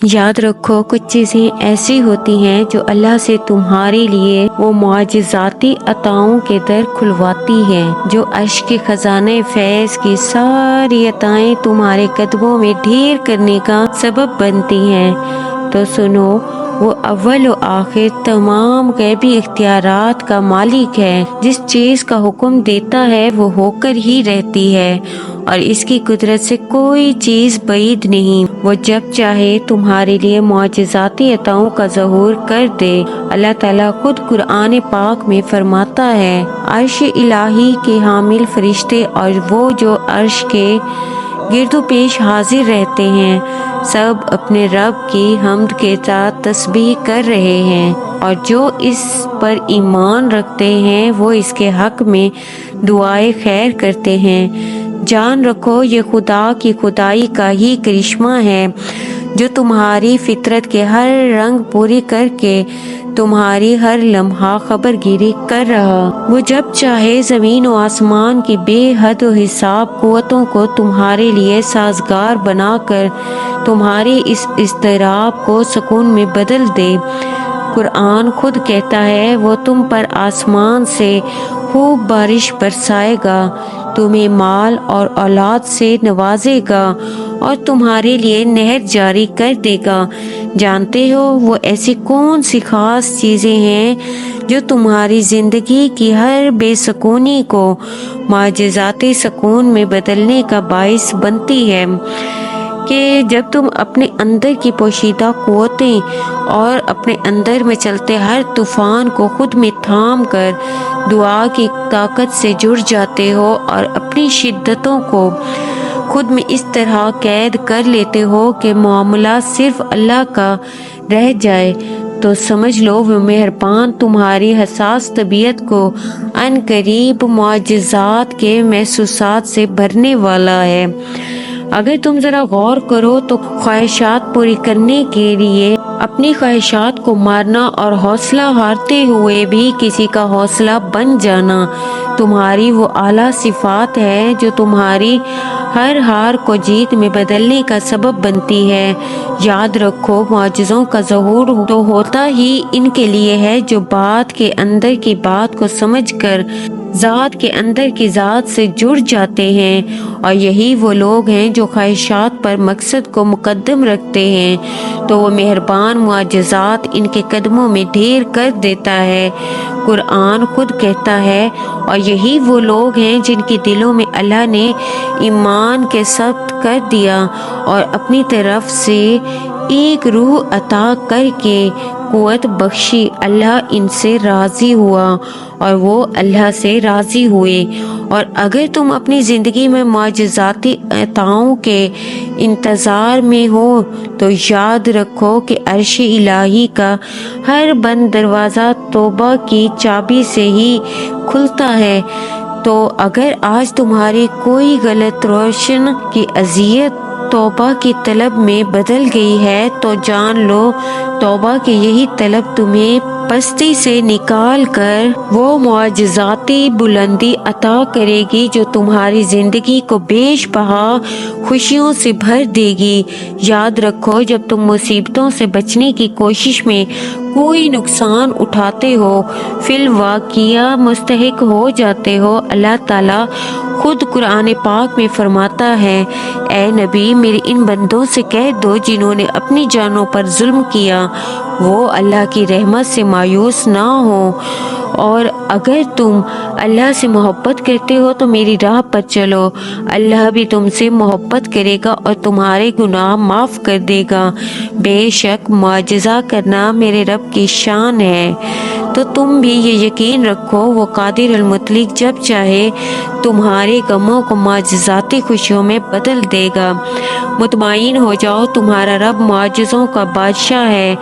یاد رکھو کچھ چیزیں ایسی ہوتی ہیں جو اللہ سے تمہارے لیے وہ معجزاتی عطاؤں کے در کھلواتی ہیں، جو عرش کے خزانے فیض کی ساری عطائیں تمہارے قدموں میں ڈھیر کرنے کا سبب بنتی ہیں۔ تو سنو، وہ اول و آخر تمام غیبی اختیارات کا مالک ہے۔ جس چیز کا حکم دیتا ہے وہ ہو کر ہی رہتی ہے، اور اس کی قدرت سے کوئی چیز بعید نہیں۔ وہ جب چاہے تمہارے لیے معجزاتی عطاؤں کا ظہور کر دے۔ اللہ تعالیٰ خود قرآن پاک میں فرماتا ہے، عرش الہی کے حامل فرشتے اور وہ جو عرش کے گرد و پیش حاضر رہتے ہیں، سب اپنے رب کی حمد کے ساتھ تسبیح کر رہے ہیں، اور جو اس پر ایمان رکھتے ہیں وہ اس کے حق میں دعائے خیر کرتے ہیں۔ جان رکھو یہ خدا کی خدائی کا ہی کرشمہ ہے، جو تمہاری فطرت کے ہر رنگ پوری کر کے تمہاری ہر لمحہ خبر گیری کر رہا۔ وہ جب چاہے زمین و آسمان کی بے حد و حساب قوتوں کو تمہارے لیے سازگار بنا کر تمہاری اس اضطراب کو سکون میں بدل دے۔ قرآن خود کہتا ہے، وہ تم پر آسمان سے خوب بارش برسائے گا، تمہیں مال اور اولاد سے نوازے گا، اور تمہارے لیے نہر جاری کر دے گا۔ جانتے ہو وہ ایسی کون سی خاص چیزیں ہیں جو تمہاری زندگی کی ہر بے سکونی کو معجزاتی سکون میں بدلنے کا باعث بنتی ہے، کہ جب تم اپنے اندر کی پوشیدہ قوتیں اور اپنے اندر میں چلتے ہر طوفان کو خود میں تھام کر دعا کی طاقت سے جڑ جاتے ہو اور اپنی شدتوں کو خود میں اس طرح قید کر لیتے ہو کہ معاملہ صرف اللہ کا رہ جائے، تو سمجھ لو وہ مہربان تمہاری حساس طبیعت کو عن قریب معجزات کے محسوسات سے بھرنے والا ہے۔ اگر تم ذرا غور کرو تو خواہشات پوری کرنے کے لیے اپنی خواہشات کو مارنا اور حوصلہ ہارتے ہوئے بھی کسی کا حوصلہ بن جانا تمہاری وہ اعلیٰ صفات ہے جو تمہاری ہر ہار کو جیت میں بدلنے کا سبب بنتی ہے۔ یاد رکھو معجزوں کا ظہور تو ہوتا ہی ان کے لیے ہے جو بات کے اندر کی بات کو سمجھ کر ذات کے اندر کی ذات سے جڑ جاتے ہیں، اور یہی وہ لوگ ہیں جو خواہشات پر مقصد کو مقدم رکھتے ہیں، تو وہ مہربان معجزات ان کے قدموں میں ڈھیر کر دیتا ہے۔ قرآن خود کہتا ہے، اور یہی وہ لوگ ہیں جن کے دلوں میں اللہ نے ایمان کے ثبت کر دیا اور اپنی طرف سے ایک روح عطا کر کے قوت بخشی۔ اللہ ان سے راضی ہوا اور وہ اللہ سے راضی ہوئے۔ اور اگر تم اپنی زندگی میں معجزاتی عطاؤں کے انتظار میں ہو تو یاد رکھو کہ عرش الہی کا ہر بند دروازہ توبہ کی چابی سے ہی کھلتا ہے۔ تو اگر آج تمہاری کوئی غلط روشن کی اذیت توبہ کی طلب میں بدل گئی ہے تو جان لو توبہ کی یہی طلب تمہیں پستی سے نکال کر وہ معجزاتی بلندی عطا کرے گی جو تمہاری زندگی کو بیش بہا خوشیوں سے بھر دے گی۔ یاد رکھو جب تم مصیبتوں سے بچنے کی کوشش میں کوئی نقصان اٹھاتے ہو، فی الواقعہ مستحق ہو جاتے ہو، اللہ تعالیٰ خود قرآن پاک میں فرماتا ہے، اے نبی میرے ان بندوں سے کہہ دو جنہوں نے اپنی جانوں پر ظلم کیا، وہ اللہ کی رحمت سے مایوس نہ ہو، اور اگر تم اللہ سے محبت کرتے ہو تو میری راہ پر چلو، اللہ بھی تم سے محبت کرے گا اور تمہارے گناہ معاف کر دے گا۔ بے شک معجزہ کرنا میرے رب کی شان ہے۔ تو تم بھی یہ یقین رکھو وہ قادر المطلق جب چاہے تمہارے غموں کو معجزاتی خوشیوں میں بدل دے گا۔ مطمئن ہو جاؤ تمہارا رب معجزوں کا بادشاہ ہے۔